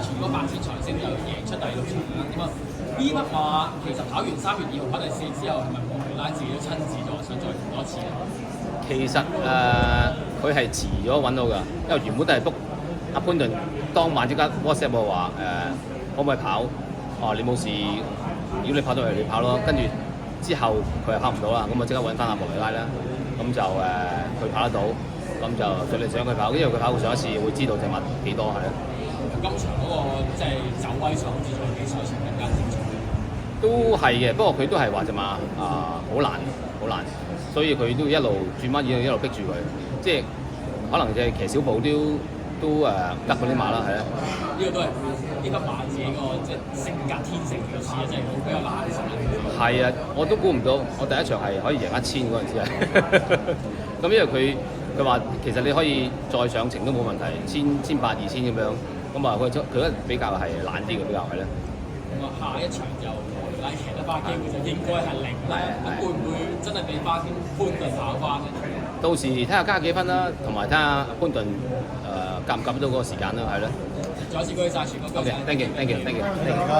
全嗰8戰長勝就贏出第6場啦。咁啊，呢匹馬其實跑完3月2號跑第4之後，係咪莫雷拉自己都親自咗想再練多次咧？其實佢係遲咗揾到㗎，因為原本都係 book 阿潘頓當晚即刻 WhatsApp 我話可唔可以跑？哦，你冇事，如果你跑到嚟你跑咯。跟住之後佢又跑唔到啦，咁我即刻揾翻阿莫雷拉啦。咁就佢跑得到，咁就盡力想佢跑，因為佢跑過上一次會知道隻馬幾多係啊。今場嗰個即係走威上好似仲比賽前更加精彩。都係嘅，不過佢都係話隻馬好難，好難，所以佢都一路轉彎一路逼住佢，即係可能隻騎小步都得嗰啲馬啦，係啊。呢個都係呢匹馬自己個即係性格天性嘅事啊，即係比較懶散。係啊，我都估唔到，我第一場係可以贏1000嗰陣時啊。咁因為佢話其實你可以再上程都冇問題，1800、2000咁樣。咁啊，佢比較係懶啲嘅比較係咧。咁啊，下一場就莫雷拉騎得翻機會就應該係0啦。咁會唔會真係俾翻潘頓跑翻咧？到時睇下加幾分啦，同埋睇下潘頓夾唔夾到嗰個時間啦，係咯。再一次恭喜晒全國！ OK，thank you。